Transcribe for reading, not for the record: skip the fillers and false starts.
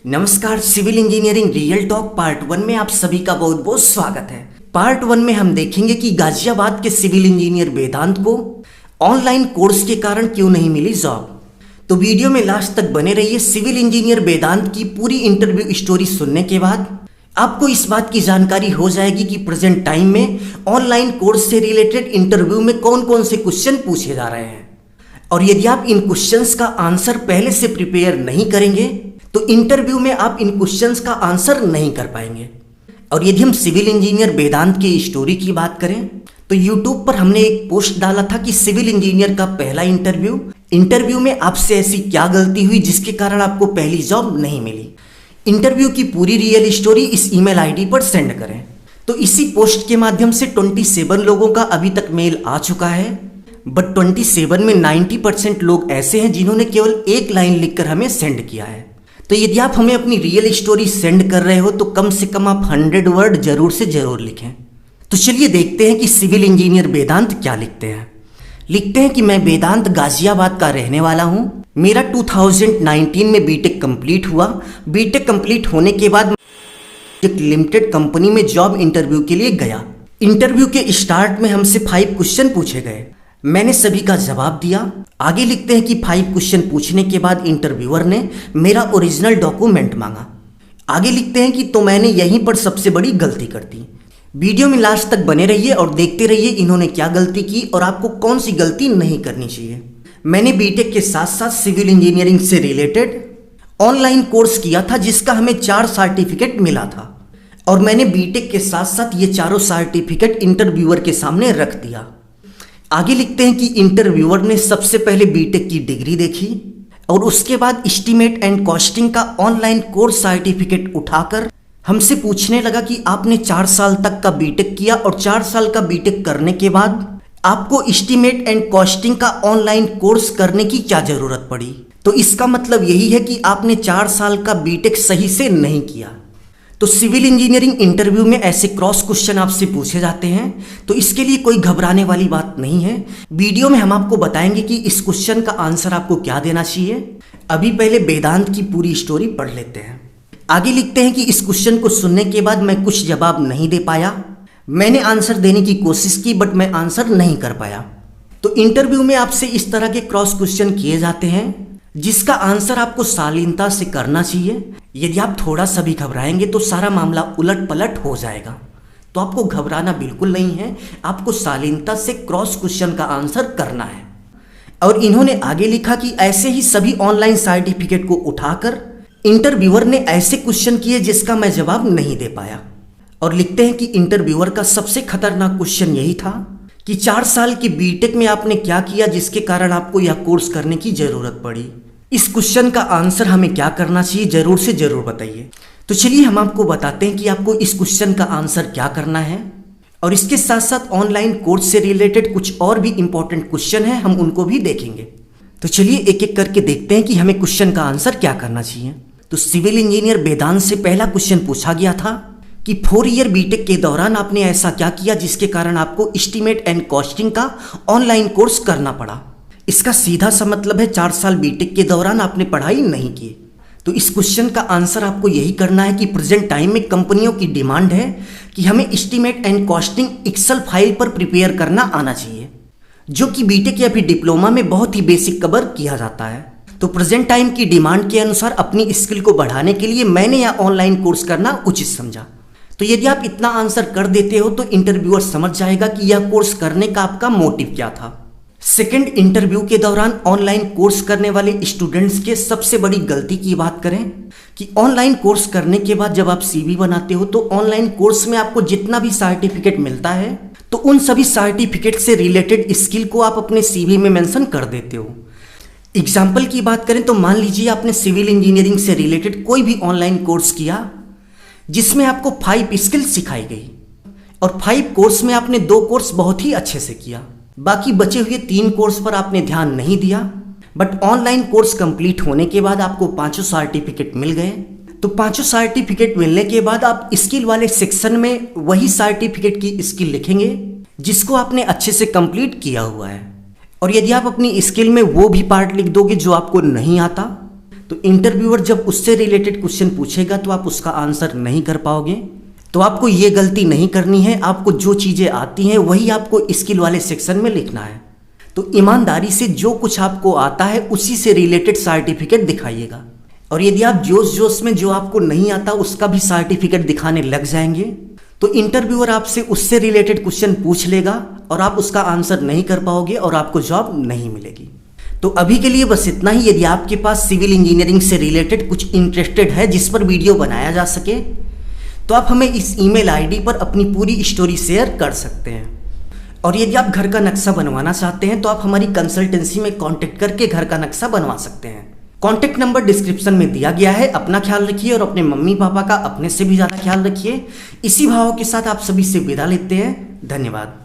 नमस्कार, civil engineering real talk part 1 में आप सभी का बहुत बहुत स्वागत है। पार्ट 1 में हम देखेंगे कि गाजियाबाद के सिविल इंजीनियर वेदांत को ऑनलाइन कोर्स के कारण क्यों नहीं मिली जॉब। तो वीडियो में लास्ट तक बने रहिए। सिविल इंजीनियर वेदांत की पूरी इंटरव्यू स्टोरी सुनने के बाद आपको इस बात की जानकारी हो जाएगी कि प्रेजेंट टाइम में ऑनलाइन कोर्स से रिलेटेड इंटरव्यू में कौन कौन से क्वेश्चन पूछे जा रहे हैं, और यदि आप इन क्वेश्चंस का आंसर पहले से प्रिपेयर नहीं करेंगे तो इंटरव्यू में आप इन क्वेश्चंस का आंसर नहीं कर पाएंगे। और यदि हम सिविल इंजीनियर वेदांत की स्टोरी की बात करें तो यूट्यूब पर हमने एक पोस्ट डाला था कि सिविल इंजीनियर का पहला इंटरव्यू में आपसे ऐसी क्या गलती हुई जिसके कारण आपको पहली जॉब नहीं मिली। इंटरव्यू की पूरी रियल स्टोरी इस ईमेल आईडी पर सेंड करें। तो इसी पोस्ट के माध्यम से 27 लोगों का अभी तक मेल आ चुका है, बट 27 में 90% लोग ऐसे हैं जिन्होंने केवल एक लाइन लिखकर हमें सेंड किया है। तो यदि आप हमें अपनी रियल स्टोरी सेंड कर रहे हो तो कम से कम आप 100 वर्ड जरूर से जरूर लिखें। तो चलिए देखते हैं कि सिविल इंजीनियर वेदांत क्या लिखते हैं। लिखते हैं कि मैं वेदांत गाजियाबाद का रहने वाला हूँ। मेरा 2019 में बीटेक कंप्लीट हुआ। बीटेक कंप्लीट होने के बाद एक लिमिटेड कंपनी में जॉब इंटरव्यू के लिए गया। इंटरव्यू के स्टार्ट में हमसे 5 क्वेश्चन पूछे गए। मैंने सभी का जवाब दिया। आगे लिखते हैं कि 5 क्वेश्चन पूछने के बाद इंटरव्यूअर ने मेरा ओरिजिनल डॉक्यूमेंट मांगा। आगे लिखते हैं कि तो मैंने यहीं पर सबसे बड़ी गलती कर दी। वीडियो में लास्ट तक बने रहिए और देखते रहिए इन्होंने क्या गलती की और आपको कौन सी गलती नहीं करनी चाहिए। मैंने बीटेक के साथ साथ सिविल इंजीनियरिंग से रिलेटेड ऑनलाइन कोर्स किया था जिसका हमें 4 सर्टिफिकेट मिला था, और मैंने बीटेक के साथ साथ ये चारों सर्टिफिकेट इंटरव्यूअर के सामने रख दिया। आगे लिखते हैं कि इंटरव्यूअर ने सबसे पहले बीटेक की डिग्री देखी और उसके बाद एस्टीमेट एंड कॉस्टिंग का ऑनलाइन कोर्स सर्टिफिकेट उठाकर हमसे पूछने लगा कि आपने 4 साल तक का बीटेक किया और 4 साल का बीटेक करने के बाद आपको एस्टीमेट एंड कॉस्टिंग का ऑनलाइन कोर्स करने की क्या जरूरत पड़ी। तो इसका मतलब यही है कि आपने 4 साल का बीटेक सही से नहीं किया। तो सिविल इंजीनियरिंग इंटरव्यू में ऐसे क्रॉस क्वेश्चन आपसे पूछे जाते हैं, तो इसके लिए कोई घबराने वाली बात नहीं है। वीडियो में हम आपको बताएंगे कि इस क्वेश्चन का आंसर आपको क्या देना चाहिए। अभी पहले वेदांत की पूरी स्टोरी पढ़ लेते हैं। आगे लिखते हैं कि इस क्वेश्चन को सुनने के बाद मैं कुछ जवाब नहीं दे पाया। मैंने आंसर देने की कोशिश की बट मैं आंसर नहीं कर पाया। तो इंटरव्यू में आपसे इस तरह के क्रॉस क्वेश्चन किए जाते हैं जिसका आंसर आपको शालीनता से करना चाहिए। यदि आप थोड़ा सा भी घबराएंगे तो सारा मामला उलट पलट हो जाएगा। तो आपको घबराना बिल्कुल नहीं है, आपको शालीनता से क्रॉस क्वेश्चन का आंसर करना है। और इन्होंने आगे लिखा कि ऐसे ही सभी ऑनलाइन सर्टिफिकेट को उठाकर इंटरव्यूअर ने ऐसे क्वेश्चन किए जिसका मैं जवाब नहीं दे पाया। और लिखते हैं कि इंटरव्यूअर का सबसे खतरनाक क्वेश्चन यही था कि 4 साल की बीटेक में आपने क्या किया जिसके कारण आपको यह कोर्स करने की जरूरत पड़ी। इस क्वेश्चन का आंसर हमें क्या करना चाहिए जरूर से जरूर बताइए। तो चलिए हम आपको बताते हैं कि आपको इस क्वेश्चन का आंसर क्या करना है, और इसके साथ साथ ऑनलाइन कोर्स से रिलेटेड कुछ और भी इंपॉर्टेंट क्वेश्चन है, हम उनको भी देखेंगे। तो चलिए एक एक करके देखते हैं कि हमें क्वेश्चन का आंसर क्या करना चाहिए। तो सिविल इंजीनियर वेदांत से पहला क्वेश्चन पूछा गया था कि 4 ईयर बीटेक के दौरान आपने ऐसा क्या किया जिसके कारण आपको एस्टीमेट एंड कॉस्टिंग का ऑनलाइन कोर्स करना पड़ा। इसका सीधा सा मतलब है 4 साल बीटेक के दौरान आपने पढ़ाई नहीं की। तो इस क्वेश्चन का आंसर आपको यही करना है कि प्रेजेंट टाइम में कंपनियों की डिमांड है कि हमें estimate and costing excel file पर प्रिपेयर करना आना चाहिए, जो कि बीटेक या फिर डिप्लोमा में बहुत ही बेसिक कवर किया जाता है। तो प्रेजेंट टाइम की डिमांड के अनुसार अपनी स्किल को बढ़ाने के लिए मैंने यह ऑनलाइन कोर्स करना उचित समझा। तो यदि आप इतना आंसर कर देते हो तो इंटरव्यूअर समझ जाएगा कि यह कोर्स करने का आपका मोटिव क्या था। सेकंड, इंटरव्यू के दौरान ऑनलाइन कोर्स करने वाले स्टूडेंट्स के सबसे बड़ी गलती की बात करें कि ऑनलाइन कोर्स करने के बाद जब आप सीवी बनाते हो तो ऑनलाइन कोर्स में आपको जितना भी सर्टिफिकेट मिलता है तो उन सभी सर्टिफिकेट से रिलेटेड स्किल को आप अपने सीवी में मेंशन कर देते हो। एग्जाम्पल की बात करें तो मान लीजिए आपने सिविल इंजीनियरिंग से रिलेटेड कोई भी ऑनलाइन कोर्स किया जिसमें आपको 5 स्किल्स सिखाई गई, और 5 कोर्स में आपने 2 कोर्स बहुत ही अच्छे से किया, बाकी बचे हुए 3 कोर्स पर आपने ध्यान नहीं दिया। बट ऑनलाइन कोर्स कंप्लीट होने के बाद आपको 5 सर्टिफिकेट मिल गए। तो 5 सर्टिफिकेट मिलने के बाद आप स्किल वाले सेक्शन में वही सर्टिफिकेट की स्किल लिखेंगे जिसको आपने अच्छे से कंप्लीट किया हुआ है। और यदि आप अपनी स्किल में वो भी पार्ट लिख दोगे जो आपको नहीं आता तो इंटरव्यूअर जब उससे रिलेटेड क्वेश्चन पूछेगा तो आप उसका आंसर नहीं कर पाओगे। तो आपको ये गलती नहीं करनी है, आपको जो चीज़ें आती हैं वही आपको स्किल वाले सेक्शन में लिखना है। तो ईमानदारी से जो कुछ आपको आता है उसी से रिलेटेड सर्टिफिकेट दिखाइएगा। और यदि आप जोश जोश में जो आपको नहीं आता उसका भी सर्टिफिकेट दिखाने लग जाएंगे तो इंटरव्यूअर आपसे उससे रिलेटेड क्वेश्चन पूछ लेगा और आप उसका आंसर नहीं कर पाओगे और आपको जॉब नहीं मिलेगी। तो अभी के लिए बस इतना ही। यदि आपके पास सिविल इंजीनियरिंग से रिलेटेड कुछ इंटरेस्टेड है जिस पर वीडियो बनाया जा सके तो आप हमें इस ईमेल आईडी पर अपनी पूरी स्टोरी शेयर कर सकते हैं। और यदि आप घर का नक्शा बनवाना चाहते हैं तो आप हमारी कंसल्टेंसी में कांटेक्ट करके घर का नक्शा बनवा सकते हैं। कांटेक्ट नंबर डिस्क्रिप्शन में दिया गया है। अपना ख्याल रखिए और अपने मम्मी पापा का अपने से भी ज़्यादा ख्याल रखिए। इसी भाव के साथ आप सभी से विदा लेते हैं। धन्यवाद।